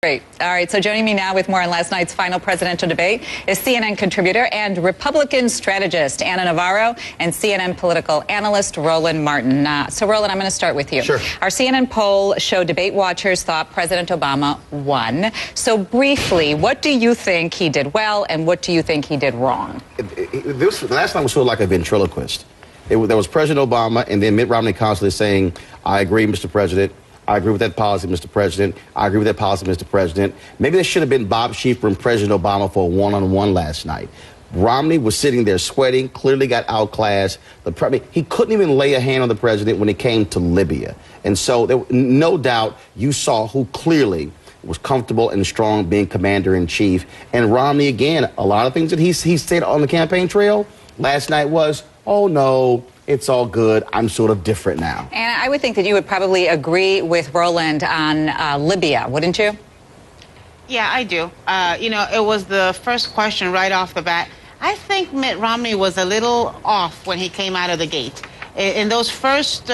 Great. All right, so joining me now with more on last night's final presidential debate is CNN contributor and Republican strategist Anna Navarro and CNN political analyst Roland Martin. So, Roland, I'm going to start with you. Sure. Our CNN poll showed debate watchers thought President Obama won. So, briefly, what do you think he did well and what do you think he did wrong? The last time was sort of like a ventriloquist. There was President Obama and then Mitt Romney constantly saying, I agree, Mr. President. I agree with that policy, Mr. President. I agree with that policy, Mr. President. Maybe there should have been Bob Schieffer and President Obama for a one-on-one last night. Romney was sitting there sweating, clearly got outclassed. He couldn't even lay a hand on the president when it came to Libya. And so, no doubt, you saw who clearly was comfortable and strong being commander-in-chief. And Romney, again, a lot of things that he said on the campaign trail last night was, oh, no, it's all good. I'm sort of different now. And I would think that you would probably agree with Roland on Libya, wouldn't you? Yeah, I do. It was the first question right off the bat. I think Mitt Romney was a little off when he came out of the gate. In the first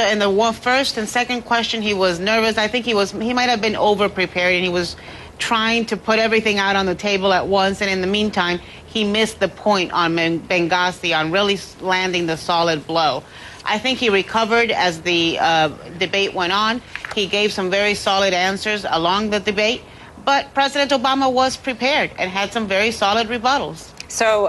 and second question, he was nervous. I think he might have been over-prepared, and he was trying to put everything out on the table at once. And in the meantime, he missed the point on Benghazi, on really landing the solid blow. I think he recovered as the debate went on. He gave some very solid answers along the debate. But President Obama was prepared and had some very solid rebuttals. So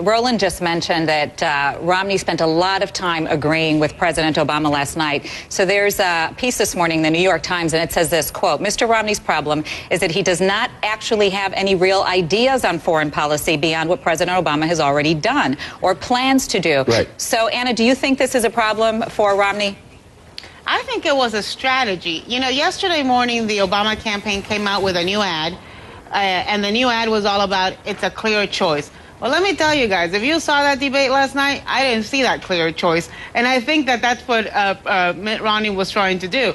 Roland just mentioned that Romney spent a lot of time agreeing with President Obama last night. So there's a piece this morning in the New York Times, and it says this, quote, Mr. Romney's problem is that he does not actually have any real ideas on foreign policy beyond what President Obama has already done or plans to do. Right. So, Anna, do you think this is a problem for Romney? I think it was a strategy. You know, yesterday morning, the Obama campaign came out with a new ad. And the new ad was all about, it's a clear choice. Well, let me tell you guys, if you saw that debate last night, I didn't see that clear choice. And I think that that's what Mitt Romney was trying to do.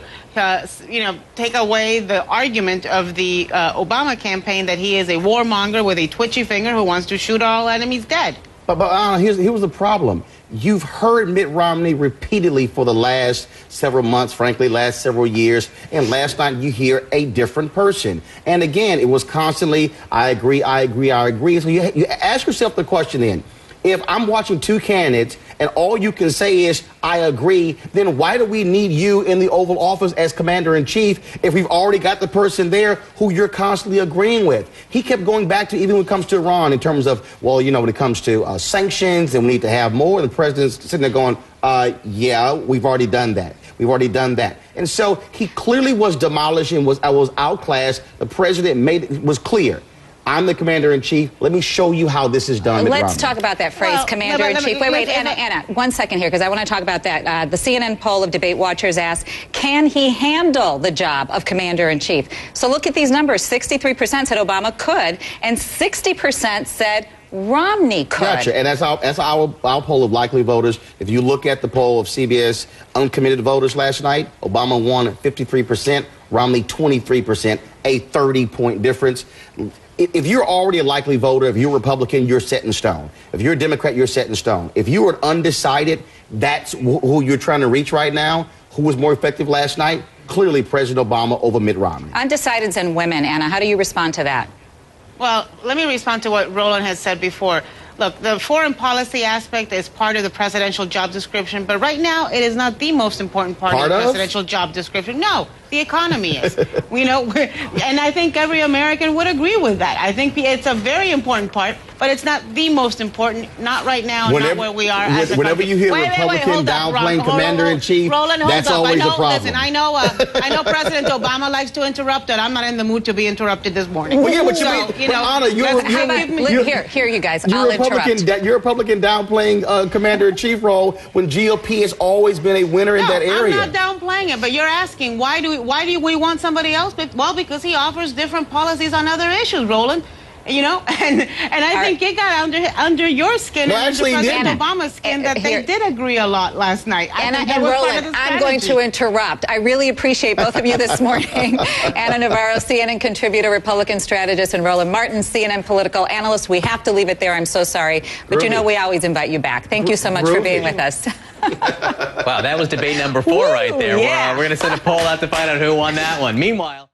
Take away the argument of the Obama campaign that he is a warmonger with a twitchy finger who wants to shoot all enemies dead. But here was the problem. You've heard Mitt Romney repeatedly for the last several months, frankly, last several years. And last night you hear a different person. And again, it was constantly, I agree, I agree, I agree. So you ask yourself the question then, if I'm watching two candidates and all you can say is, I agree, then why do we need you in the Oval Office as commander-in-chief if we've already got the person there who you're constantly agreeing with? He kept going back to, even when it comes to Iran, in terms of, well, when it comes to sanctions and we need to have more, the president's sitting there going, yeah, we've already done that. We've already done that. And so he clearly was demolishing, was outclassed. The president was clear. I'm the commander-in-chief. Let me show you how this is done. Let's talk about that phrase, commander-in-chief. Wait, Anna, 1 second here, because I want to talk about that. The CNN poll of debate watchers asked, can he handle the job of commander-in-chief? So look at these numbers. 63% said Obama could, and 60% said Romney could. Gotcha. And that's our poll of likely voters. If you look at the poll of CBS uncommitted voters last night, Obama won 53%, Romney 23%, a 30-point difference. If you're already a likely voter, if you're Republican, you're set in stone. If you're a Democrat, you're set in stone. If you are undecided, that's who you're trying to reach right now. Who was more effective last night? Clearly President Obama over Mitt Romney. Undecideds and women, Anna, how do you respond to that? Well, let me respond to what Roland has said before. Look, the foreign policy aspect is part of the presidential job description, but right now it is not the most important part of the presidential job description. No, the economy is. And I think every American would agree with that. I think it's a very important part, but it's not the most important, not right now, not where we are as a country. Whenever you hear Republican downplaying commander-in-chief, that's always a problem. Listen, I know President Obama likes to interrupt, and I'm not in the mood to be interrupted this morning. Well, yeah, but Anna, here, you guys, I'll interrupt. You're a Republican downplaying commander-in-chief role when GOP has always been a winner in that area. I'm not downplaying it, but you're asking why do we want somebody else? Well, because he offers different policies on other issues, Roland. And I think it got under your skin, and under President Obama's skin, that they did agree a lot last night. Anna and Roland, I'm going to interrupt. I really appreciate both of you this morning. Anna Navarro, CNN contributor, Republican strategist, and Roland Martin, CNN political analyst. We have to leave it there. I'm so sorry. But we always invite you back. Thank you so much for being with us. Wow, that was debate number 4 right there. Yeah. We're going to send a poll out to find out who won that one. Meanwhile...